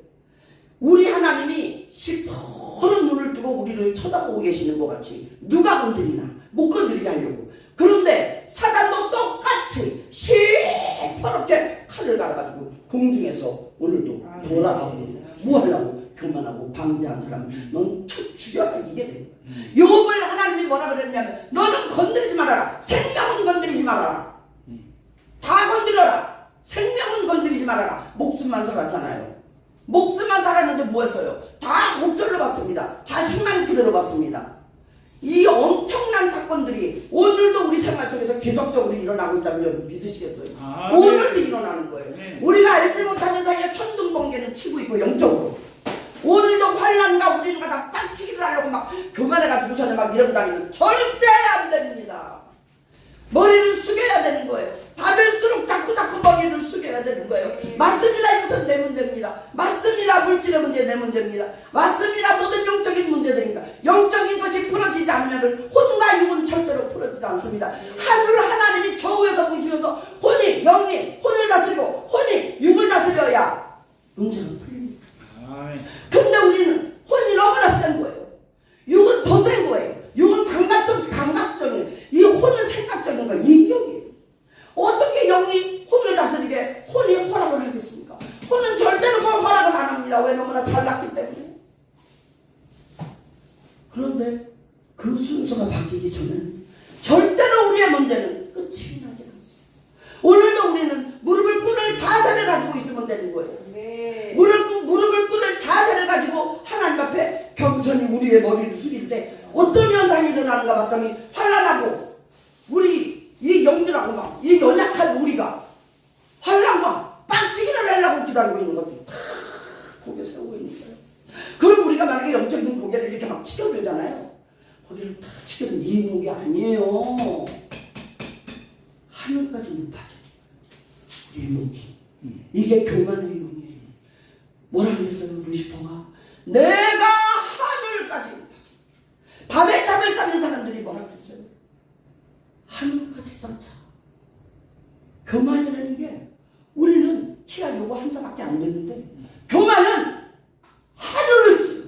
우리 하나님이 시퍼런 눈을 뜨고 우리를 쳐다보고 계시는 것 같이 누가 건드리나 못 건드리게 하려고. 그런데 사단도 똑같이 시퍼렇게 칼을 갈아가지고 공중에서 오늘도 돌아가고 뭐 하려고 교만하고 방제한 사람 넌 죽여라 이게 돼. 욥을 하나님이 뭐라 그랬냐면 너는 건드리지 말아라. 생명은 건드리지 말아라. 다 건드려라. 생명은 건드리지 말아라. 목숨만 살았잖아요. 목숨만 살았는데 뭐 했어요? 다 곡절로 봤습니다. 자식만 그대로 봤습니다. 이 엄청난 사건들이 오늘도 우리 생활 속에서 계속적으로 일어나고 있다면 여러분 믿으시겠어요? 오늘도 일어나는 거예요. 우리가 알지 못하는 사이에 천둥번개는 치고 있고 영적으로 오늘도 환난과 우리가 다 빡치기를 하려고 막 교만해가지고서는 막 이러고 다니는 절대 안 됩니다. 머리를 숙여야 되는 거예요. 받을수록 자꾸 머리를 숙여야 되는 거예요. 맞습니다. 이것은 내 문제입니다. 맞습니다. 물질의 문제 내 문제입니다. 맞습니다. 모든 영적인 문제들입니다. 영적인 것이 풀어지지 않으면 혼과 육은 절대로 풀어지지 않습니다. 하나님이 저 위에서 보시면서 혼이 영이 혼을 다스리고 혼이 육을 다스려야 문제가 풀립니다. 근데 우리는 혼이 너무나 센 거예요. 육은 더 센 거예요. 육은 감각적이에요. 이 혼은 생각적인 거예요. 인격이에요. 어떻게 영이 혼을 다스리게 혼이 허락을 하겠습니까? 혼은 절대로 그걸 허락을 안 합니다. 왜? 너무나 잘났기 때문에. 그런데 그 순서가 바뀌기 전에는 절대로 우리의 문제는 끝이 나지 않습니다. 오늘도 우리는 무릎을 꿇을 자세를 가지고 있으면 되는 거예요. 네. 무릎을 꿇을 자세를 가지고 하나님 앞에 겸손히 우리의 머리를 숙일 때 어떤 현상이 일어나는가 봤더니 환난하고 우리 이 영들하고 막 이 연약한 우리가 환난과 빡치기를 하려고 기다리고 있는 것도 다 고개 세우고 있는 거예요. 그럼 우리가 만약에 영적인 고개를 이렇게 막 치켜주잖아요. 고개를 다 치켜주는 이 목이 아니에요. 하늘까지는 빠져. 우리 목이. 이게 교만의 영이에요. 뭐라 그랬어요? 루시퍼가 내가 하늘까지 밤에 잠을 쌓는 사람들이 뭐라 그랬어요? 하늘까지 쌓자. 교만이라는 게 우리는 키가 요거 한자밖에 안 되는데 교만은 하늘을 찔러.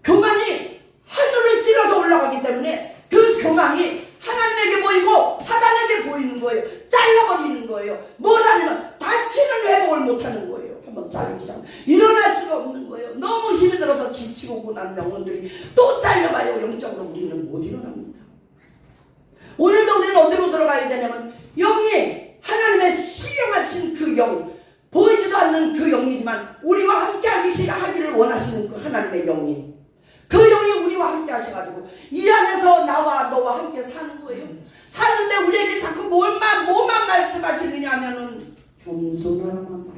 교만이 하늘을 찔러서 올라가기 때문에 그 교만이 하나님에게 보이고 사단에게 보이는 거예요. 잘라버리는 거예요. 뭐라면 다시는 회복을 못하는 거예요. 한번 잘리기 시작하면 일어날 수가 없는 거예요. 너무 힘이 들어서 지치고 고난 영혼들이 또 잘려봐요. 영적으로 우리는 못 일어납니다. 오늘도 우리는 어디로 들어가야 되냐면 영이 하나님의 신령하신 그 영, 보이지도 않는 그 영이지만 우리와 함께 하기를 원하시는 그 하나님의 영이, 그 영이 우리와 함께 하셔가지고 이 안에서 나와 너와 함께 사는 거예요. 사는데 우리에게 자꾸 뭐만 말씀하시느냐 하면은 겸손하라만 말.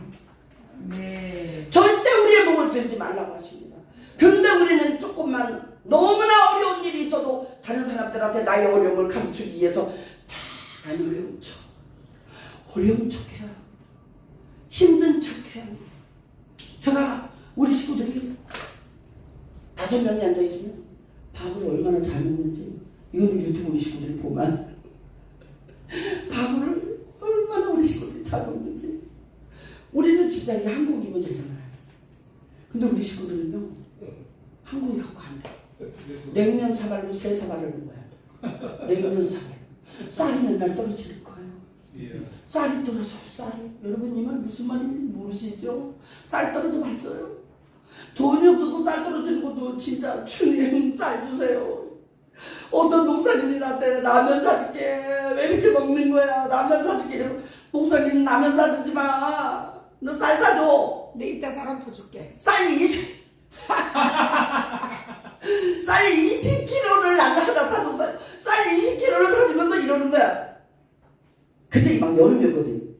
네. 절대 우리의 몸을 들지 말라고 하십니다. 근데 우리는 조금만 너무나 어려운 일이 있어도 다른 사람들한테 나의 어려움을 감추기 위해서 다 어려운 척, 어려운 척해야 합니다. 힘든 척해야 합니다. 제가 우리 식구들이 5명이 앉아있으면 밥을 얼마나 잘 먹는지 이거는 유튜브 우리 식구들이 보면 밥을 얼마나 우리 식구들이 잘 먹는지. 우리는 진짜 이 한국이면 되잖아요. 근데 우리 식구들은요 한국이 갖고 안 돼. 냉면 사발로 3사발을 먹어야 돼. 냉면 사발. 쌀이 맨날 떨어질 거예요. 쌀이 떨어져요. 쌀이. 여러분 이 말 무슨 말인지 모르시죠? 쌀 떨어져 봤어요? 돈이 없어도 쌀 떨어지는 것도 진짜 주님 쌀 주세요. 어떤 목사님이 나한테 라면 사줄게. 왜 이렇게 먹는 거야? 라면 사줄게. 목사님 라면 사주지 마. 너 쌀 사줘. 내 이따 사람 퍼줄게. 쌀이 20kg를 나를 하나 사줬어요. 쌀 20kg를 사주면서 이러는 거야. 그때 막 여름이었거든.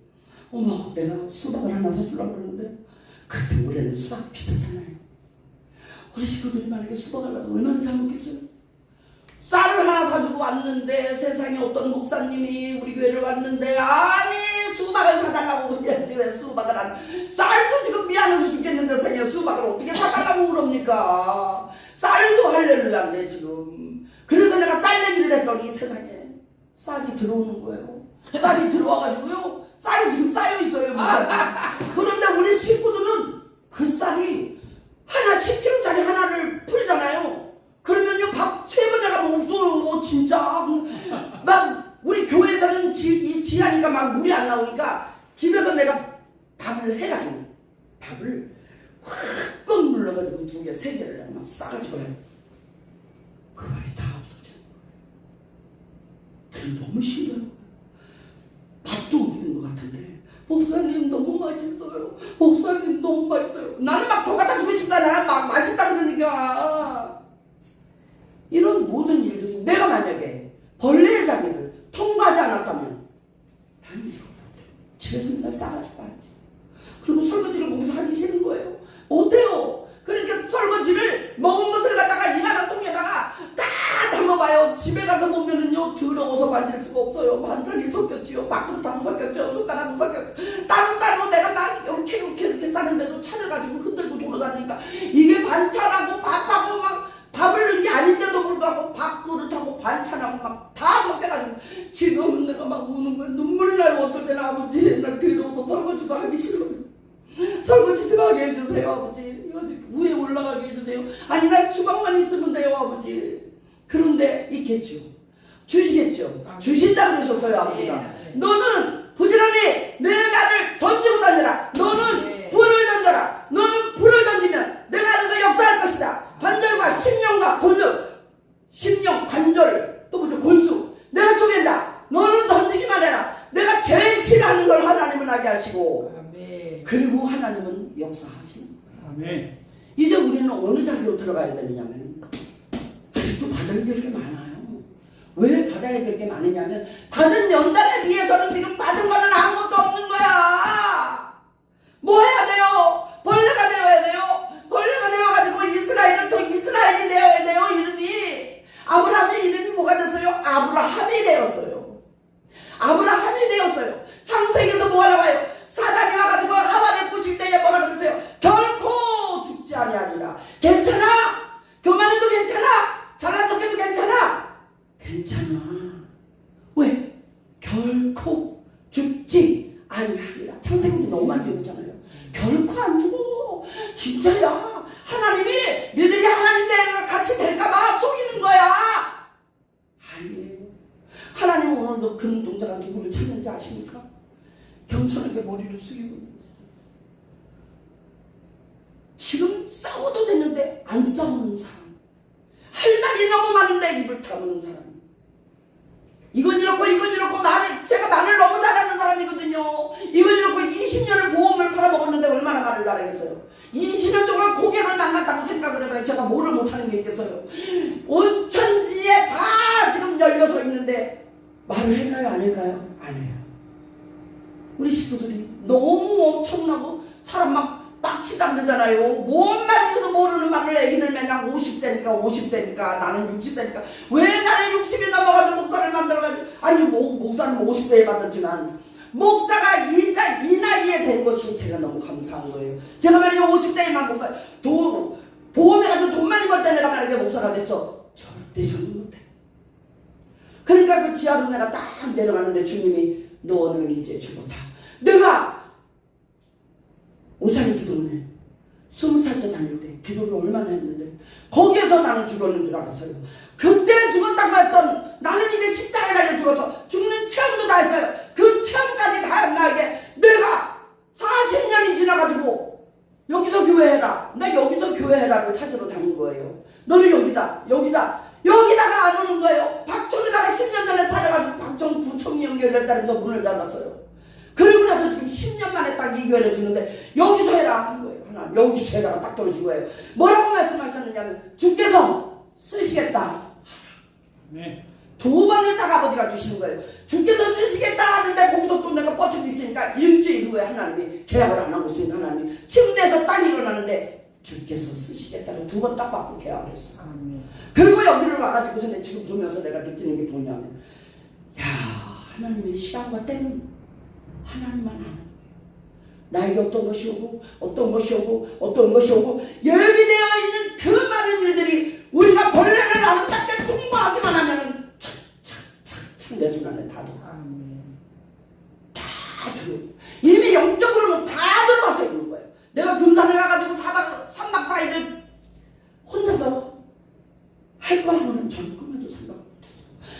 어머, 내가 수박을 하나 사주려고 그러는데 그때 올해는 수박 비싸잖아요. 우리 식구들이 만약에 수박을 가도 얼마나 잘 먹겠어요? 쌀을 하나 사주고 왔는데 세상에 어떤 목사님이 우리 교회를 왔는데 아니 수박을 사달라고 그랬지 왜 수박을 안. 쌀도 지금 미안해서 죽겠는데 세상에 수박을 어떻게 사달라고 그럽니까? 쌀도 할렐루야인데 지금. 그래서 내가 쌀 얘기를 했더니 세상에 쌀이 들어오는 거예요. 쌀이 들어와가지고요 쌀이 지금 쌓여있어요. 그런데 우리 식구들은 그 쌀이 하나 10kg짜리 하나를 풀잖아요. 그러면요 밥 3번 내가면 없어요. 진짜 막 우리 교회에서는 이 지하니까 막 물이 안 나오니까 집에서 내가 밥을 해가지고 밥을 꽉 눌러가지고 2개, 3개를 막 싸가지고 해요. 그 말이 다 없어져요. 그게 너무 힘들어요. 밥도 없는 것 같은데 목사님 너무 맛있어요. 목사님 너무 맛있어요. 나는 막 더 갖다 주고 싶잖아. 막 맛있다 그러니까. 이런 모든 일들이 내가 만약에 벌레의 자리를 통과하지 않았다면 나는 이거 못해요. 집에서 맨날 싸가지고 가야지. 그리고 설거지를 거기서 하기 싫은 거예요. 어때요? 그러니까 설거지를 먹은 것을 갖다가 이만한 통에다가 다 담아봐요. 집에 가서 보면은요 더러워서 만질 수가 없어요. 반찬이 섞였지요. 밥그릇하고 섞였죠. 숟가락하고 섞였죠. 따로따로 내가 막 이렇게 싸는데도 차를 가지고 흔들고 돌아다니니까 이게 반찬하고 밥하고 막 밥을 넣은 게 아닌데도 불구하고 밥그릇하고 반찬하고 막 다 섞여가지고 지금 내가 막 우는 거야. 눈물이 나요. 어떨 때는 아버지 나 더러워서 설거지도 하기 싫어요. 설거지 좀 하게 해주세요 아버지. 이거 위에 올라가게 해주세요. 아니 난 주방만 있으면 돼요 아버지. 그런데 있겠죠. 주시겠죠. 주신다 그러셨어요 아버지가. 네. 너는 부지런히 내 말을 던지고 다녀라. 너는 불을 던져라. 너는 불을 던지면 내가 알아서 역사할 것이다. 관절과 심령과 권력, 심령, 관절, 또 뭐죠? 권수. 내가 쪼갠다. 너는 던지기만 해라. 내가 제일 싫어하는 걸 하나님은 하게 하시고 아멘. 그리고 하나님은 역사하시는 거예요. 아멘. 이제 우리는 어느 자리로 들어가야 되느냐면 아직도 받아야 될 게 많아요. 왜 받아야 될 게 많으냐면 받은 연단에 비해서는 지금 받은 거는 아무것도 없는 거야. 뭐 해야 돼요? 벌레가 되어야 돼요. 벌레가 되어가지고 이스라엘은 또 이스라엘이 되어야 돼요. 이름이 아브라함의 이름이 뭐가 됐어요? 아브라함이 되었어요. 아브라함이 되었어요. 창세기에서 뭐 하려고 해요? 사단이 와가지고 하와를 부실 때에 뭐라 그랬어요? 결코 죽지 아니하리라. 괜찮아. 교만해도 괜찮아. 잘난 척해도 괜찮아. 괜찮아. 왜? 결코 죽지 아니하리라. 창세기 너무 많이 배우잖아요. 결코 안 죽어. 진짜야. 하나님이 너희들이 하나님 대가 같이 될까봐 속이는 거야. 아니에요. 하나님은 오늘도 그 눈동자가 누구를 찾는지 아십니까? 겸손하게 머리를 숙이고 있는 거예요. 지금 싸워도 되는데 안 싸우는 사람. 할 말이 너무 많은데 입을 다무는 사람. 이건 이렇고 말을 제가 말을 너무 잘하는 사람이거든요. 이건 이렇고 20년을 보험을 팔아먹었는데 얼마나 말을 잘하겠어요. 20년 동안 고객을 만났다고 생각을 해봐요. 제가 뭐를 못하는 게 있겠어요. 온천지에 다 지금 열려서 있는데 말을 할까요 안 할까요? 안 해요. 우리 식구들이 너무 엄청나고 사람 막 빡치다 그러잖아요. 뭔 말인지도 모르는 말을 애기들 매냥 50대니까 나는 60대니까 왜 나는 60이 넘어가지고 목사를 만들어가지고 아니 목사는 50대에 받았지만 목사가 이 나이에 된 것이 제가 너무 감사한 거예요. 제가 만약에 50대에만 목사 보험해가지고 돈 많이 벌 때 내가 만약에 목사가 됐어 절대 저는 못해. 그러니까 그 지하로 내가 딱 내려가는데 주님이 너는 이제 죽었다. 내가 오산이 기도를 해. 20살 때 다닐 때 기도를 얼마나 했는데 거기에서 나는 죽었는 줄 알았어요. 그때 죽었다고 했던 나는 이제 십자가에 달려 죽어서 죽는 체험도 다 했어요. 그 체험까지 다 나에게 내가 40년이 지나가지고 여기서 교회해라. 나 여기서 교회해라를 찾으러 다닌 거예요. 너는 여기다가 안 오는 거예요. 박청에다가 10년 전에 찾아가지고 박청 구청이 연결됐다면서 문을 닫았어요. 그리고 나서 지금 10년 만에 딱 이 교회를 듣는데 여기서 해라 하는 거예요. 하나 여기서 해라가 딱 떨어진 거예요. 뭐라고 말씀하셨느냐면 주께서 쓰시겠다. 네. 2번을 딱 아버지가 주시는 거예요. 주께서 쓰시겠다 하는데 거기서 또 내가 버티고 있으니까 일주일 후에 하나님이 계약을 안 하고 있으니까 하나님이 침대에서 딱 일어나는데 주께서 쓰시겠다고 2번 딱 받고 계약을 했어. 그리고 여기를 와가지고 내가 지금 보면서 내가 느끼는 게 뭐냐면 야 하나님의 시간과 때는 하나님만 아는 나에게 어떤 것이 오고 예비되어 있는 그 많은 일들이 우리가 벌레를 아름답게 통과하기만 하면 착착착착 내 순간에 다 들어. 이미 영적으로는 다 들어가서 있는 거예요. 내가 군산에 가가지고 할 거라고는 저는 꿈에도 생각 못했어요.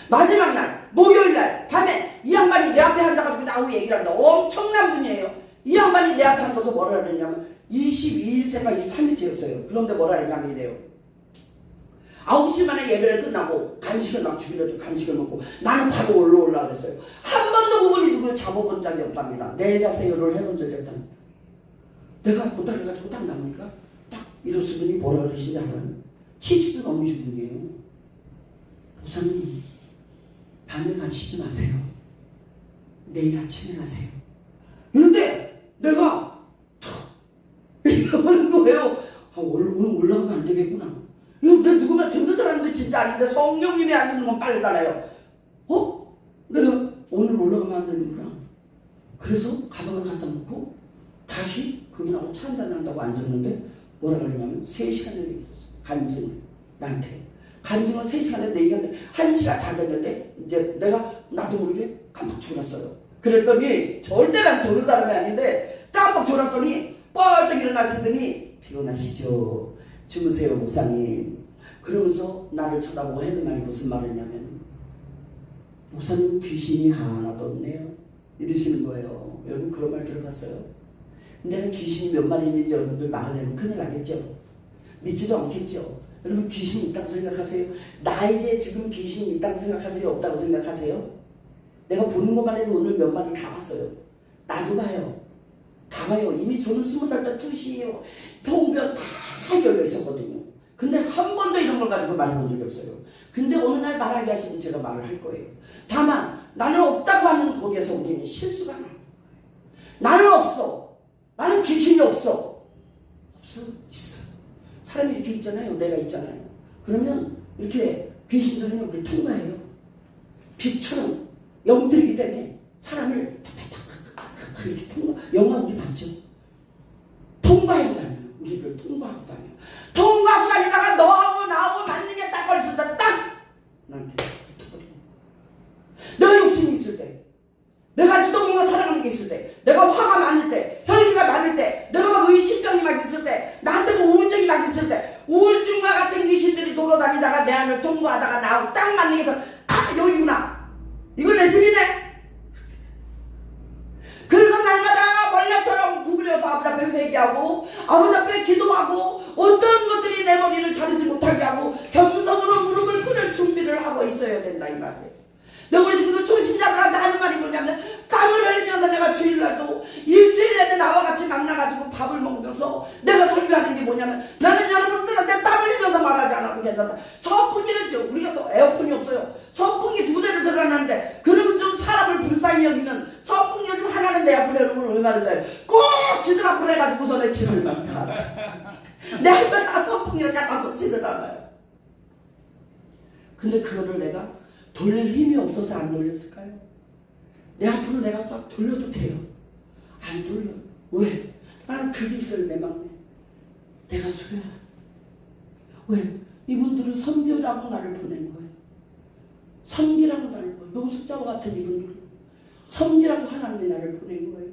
마지막 날 목요일 날 밤에 이 양반이 내 앞에 앉아가지고 나하고 얘기를 한다. 엄청난 분이에요. 이 양반이 내 앞에 앉아서 뭐라 그랬냐면 22일째가 23일째였어요. 그런데 뭐라 그랬냐면 이래요. 9시 만에 예배를 끝나고 간식을 막 주기라도 간식을 먹고 나는 바로 올라오려고 그랬어요. 한 번도 그분이 누굴 잡아본 적이 없답니다. 내일 가세요를 해본 적이 없답니다. 내가 보따리를 가지고 딱 나오니까 딱 이러신 분이 뭐라 그러시지 않아요? 70도 넘으신 분이에요. 목사님 밤에 가시지 마세요. 내일 아침에 가세요. 그런데 내가 이러는 거예요. 오늘 올라가면 안 되겠구나. 이거 내 누구나 듣는 사람도 진짜 아닌데 성령님이 하시는 건 빨리잖아요. 내가 오늘 올라가면 안 되는구나. 그래서 가방을 갖다 놓고 다시 그분하고 차 한잔 한다고 앉았는데 뭐라 그러냐면 3시간을 얘기했어. 간증 나한테. 간증을 3시간에 4시간에 1시간 다 됐는데 이제 내가 나도 모르게 깜빡 졸았어요. 그랬더니 절대 난 저런 사람이 아닌데 깜빡 졸았더니 뻘떡 일어나시더니 피곤하시죠? 주무세요 목사님. 그러면서 나를 쳐다보고 하는 말이 무슨 말이냐면 목사님 귀신이 하나도 없네요. 이러시는 거예요. 여러분 그런 말 들어봤어요? 내가 귀신이 몇 마리 있는지 여러분들 말을 해면 큰일 나겠죠? 믿지도 않겠죠? 여러분 귀신이 있다고 생각하세요? 나에게 지금 귀신이 있다고 생각하세요? 없다고 생각하세요? 내가 보는 것만 해도 오늘 몇 마리 다 봤어요. 나도 봐요. 다 봐요. 이미 저는 20살 때 투시, 통변 다 열려 있었거든요. 근데 한 번도 이런 걸 가지고 말해본 적이 없어요. 근데 어느 날 말하게 하시면 제가 말을 할 거예요. 다만 나는 없다고 하는 거기에서 우리는 실수가 나는 거예요. 나는 없어. 나는 귀신이 없어. 없어? 있어. 사람이 이렇게 있잖아요. 내가 있잖아요. 그러면 이렇게 귀신들은 우리를 통과해요. 빛처럼 영들이기 때문에 사람을 팍팍팍팍 이렇게 통과. 영화 우리 봤죠? 통과하고 다녀요. 우리를 통과하고 다녀요. 통과하고 다니다가 너하고 나하고 맞는 게 딱 걸렸을 때 딱! 나한테 붙어버리고. 내가 욕심이 있을 때, 내가 지도본과 사랑하는 게 있을 때, 내가 화가 많을 때, 혈기가 많을 때, 내가 막 의심병이 막 있을 때, 나한테 뭐 우울증이 막 있을 때, 우울증과 같은 귀신들이 돌아다니다가 내 안을 통과하다가 나하고 딱 맞는 게 있어. 아, 여기구나. 이건 내 집이네. 그래서 날마다 벌레처럼 구부려서 아버지 앞에 회개하고 아버지 앞에 기도하고 어떤 것들이 내 머리를 자르지 못하게 하고 겸손으로 무릎을 꿇을 준비를 하고 있어야 된다 이 말이에요. 내가 우리 친구들 초심자들한테 하는 말이 뭐냐면 땀을 흘리면서 내가 주일날도 일주일 내내 나와 같이 만나가지고 밥을 먹으면서 내가 설교하는 게 뭐냐면 나는 여러분들한테 땀 흘리면서 말하지 않아도 괜찮다. 선풍기는 우리가 에어컨이 없어요. 선풍기 2대를 들어놨는데 그러면 좀 사람을 불쌍히 여기면 선풍기 좀 하나는 내 앞으로 여러분 얼마나 돼요. 꼭 지들 앞으로 해가지고서 내 집을 막다. 내 앞에 다 선풍기를 갖다 놓지들 않아요. 근데 그거를 내가 돌릴 힘이 없어서 안 돌렸을까요? 내 앞으로 내가 막 돌려도 돼요. 안 돌려. 왜? 나는 그게 있어요 내 마음에. 내가 수고야. 왜? 이분들은 선교라고 나를 보낸 거예요. 섬기라고 나를 보낸 거예요. 노숙자와 같은 이분들은 섬기라고 하나님이 나를 보낸 거예요.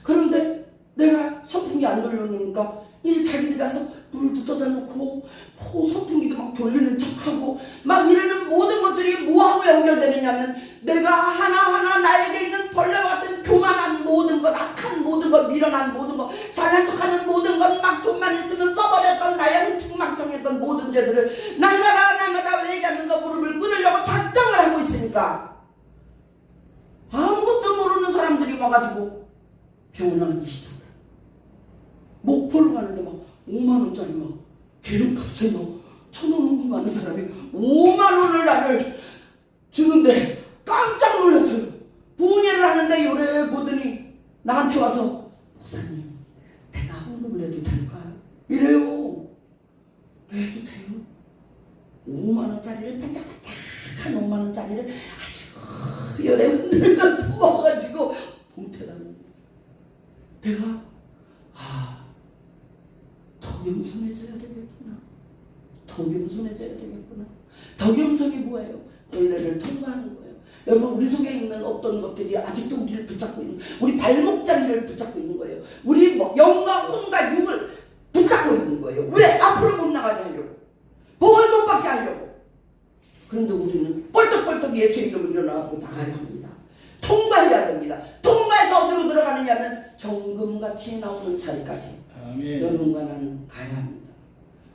그런데 내가 선풍기 안 돌려놓으니까 이제 자기들이 가서 물도 떠다 놓고 선풍기도 막 돌리는 척하고 막 이러는 모든 것들이 뭐하고 연결되느냐면 내가 하나하나 나에게 있는 벌레와 같은 교만한 모든 것, 악한 모든 것, 미련한 모든 것, 잘난 척하는 모든 것, 막 돈만 있으면 써버렸던 나의 흥청망청했던 모든 죄들을 날마다 회개하면서 무릎을 꿇으려고 작정을 하고 있으니까 아무것도 모르는 사람들이 와가지고 병원을 가기 시작해요. 목포를 가는데 막 5만원짜리 막 기름값에 막 1,000원 헌금하는 사람이 5만원을 나를 주는데 깜짝 놀랐어요. 부흥회를 하는데 요래 보더니 나한테 와서 목사님 내가 헌금을 해도 될까요? 이래요. 해도 돼요. 5만원짜리를 반짝반짝한 5만원짜리를 아주 열에 흔들면서 와가지고 봉태다. 내가 더 겸손해져야 되겠구나. 더 겸손해져야 되겠구나. 더 겸손이 뭐예요? 벌레를 통과하는 거예요. 여러분 우리 속에 있는 어떤 것들이 아직도 우리를 붙잡고 있는 우리 발목자리를 붙잡고 있는 거예요. 우리 영과 혼과 육을 붙잡고 있는 거예요. 왜? 앞으로 못 나가게 하려고. 복을 못 받게 하려고. 그런데 우리는 뻘떡뻘떡 예수의 이름으로 일어나고 나가야 합니다. 통과해야 됩니다. 통과해서 어디로 들어가느냐면 정금같이 나오는 자리까지 아멘. 여러분과 나는 가야 합니다.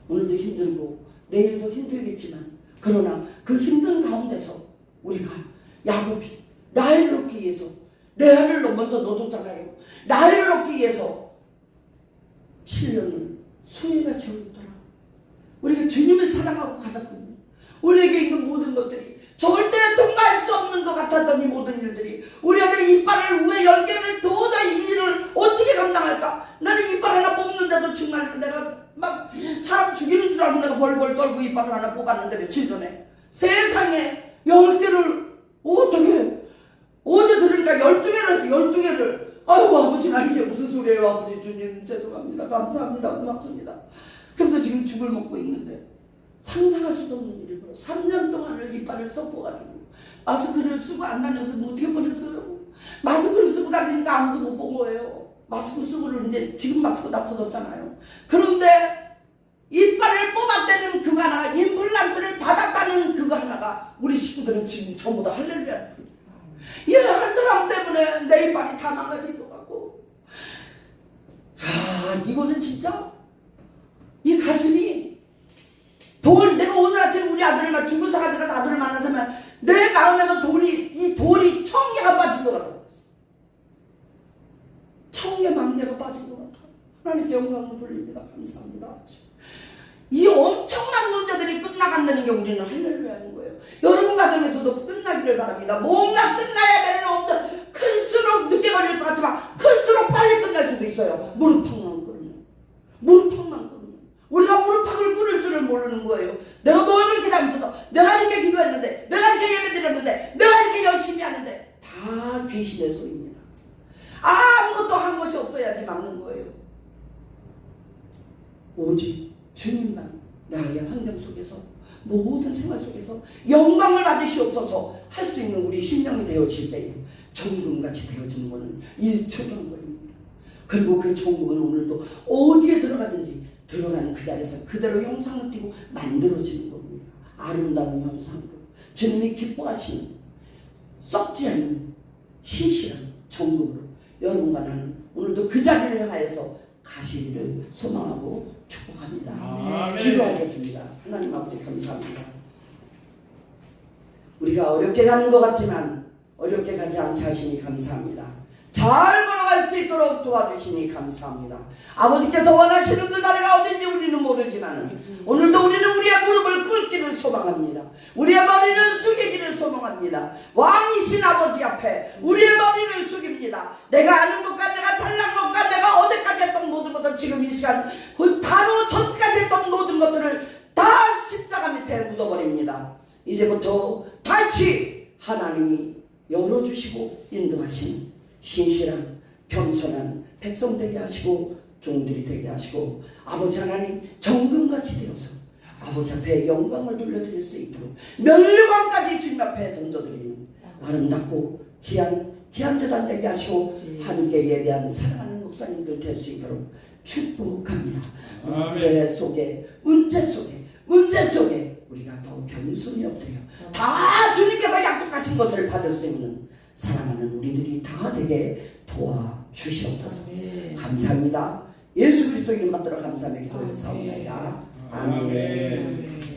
오늘도 힘들고 내일도 힘들겠지만 그러나 그 힘든 가운데서 우리가 야곱이 나이를 얻기 위해서 내 아들을 먼저 넣어줬잖아요. 나이를 얻기 위해서 7년을 수일같이 얻었더라. 우리가 주님을 사랑하고 가졌거든요. 우리에게 있는 모든 것들이 절대 통과할 수 없는 것 같았던 이 모든 일들이 우리 아들이 이빨을 왜 10개를 도저히 이 일을 어떻게 감당할까? 나는 이빨 하나 뽑는데도 정말 내가 막 사람 죽이는 줄 알고 내가 벌벌 떨고 이빨을 하나 뽑았는데 며칠 전에 세상에 10개를 어떻게 어제 들으니까 12개를 했지 12개를 아이고 아버지 나 이게 무슨 소리예요 아버지 주님 죄송합니다 감사합니다 고맙습니다. 그래서 지금 죽을 먹고 있는데 상상할 수도 없는 일이 벌어 3년 동안을 이빨을 썩어가지고 마스크를 쓰고 안 다녀서 뭐 어떻게 보냈어요. 마스크를 쓰고 다니니까 아무도 못 본 거예요. 마스크 쓰고를 이제 지금 마스크 다 벗었잖아요. 그런데 이빨을 뽑았다는 그거 하나 임플란트를 받았다는 그거 하나가 우리 식구들은 지금 전부 다 할렐루야. 얘한 사람 때문에 내 이빨이 다 망가진 것 같고 이거는 진짜 이 가슴이 내가 오늘 아침에 우리 아들을 막 중고사 가져가서 아들을 만나서면 내 마음에서 이 돌이 1000개가 빠진 것 같아. 1000개 막내가 빠진 것 같아. 하나님께 영광을 돌립니다. 감사합니다. 이 엄청난 문제들이 끝나간다는 게 우리는 할렐루야인 거예요. 여러분 가정에서도 끝나기를 바랍니다. 뭔가 끝나야 되는 엄청 클수록 늦게 걸릴 것 같지만 클수록 빨리 끝날 수도 있어요. 무릎팍만 꿇으면. 무릎팍만 꿇으면. 우리가 무릎팍을 꿇을 줄을 모르는 거예요. 내가 뭘 그렇게 잘못해서 내가 이렇게 기도했는데 내가 이렇게 예배드렸는데 내가 이렇게 열심히 하는데 다 귀신의 소리입니다. 아무것도 한 것이 없어야지 막는 거예요. 오직 주님만 나의 환경 속에서 모든 생활 속에서 영광을 받으시옵소서 할 수 있는 우리 심령이 되어질 때에 정금같이 되어지는 것은 1초 정도입니다. 그리고 그 정금은 오늘도 어디에 들어가든지 들어가는 그 자리에서 그대로 형상을 띠고 만들어지는 겁니다. 아름다운 형상으로 주님이 기뻐하시는 썩지 않는 신실한 정금으로 여러분과 나는 오늘도 그 자리를 하여서 가시기를 소망하고 축복합니다. 아멘. 기도하겠습니다. 하나님 아버지 감사합니다. 우리가 어렵게 가는 것 같지만 어렵게 가지 않게 하시니 감사합니다. 잘 걸어갈 수 있도록 도와주시니 감사합니다. 아버지께서 원하시는 그 자리가 어딘지 우리는 모르지만 오늘도 우리는 우리의 무릎을 꿇기를 소망합니다. 우리의 머리를 숙이기를 소망합니다. 왕이신 아버지 앞에 우리의 머리를 숙입니다. 내가 아는 것과 내가 잘난 것과 내가 어제까지 했던 모든 것들 지금 이 시간 바로 전까지 했던 모든 것들을 다 십자가 밑에 묻어버립니다. 이제부터 다시 하나님이 열어주시고 인도하시는 신실한 겸손한 백성 되게 하시고 종들이 되게 하시고 아버지 하나님 정금같이 되어서 아버지 앞에 영광을 돌려드릴 수 있도록 멸류관까지 주님 앞에 던져드리는 아름답고 귀한 재단 되게 하시고 함께 예배하는 사랑하는 목사님들 될 수 있도록 축복합니다. 문제 속에 우리가 더 겸손히 엎드려 다 주님께서 약속하신 것을 받을 수 있는 사랑하는 우리들이 다 되게 도와주시옵소서. 감사합니다. 예수 그리스도 이름 받들어 감사하며 기도를 사옵나이다. 아멘.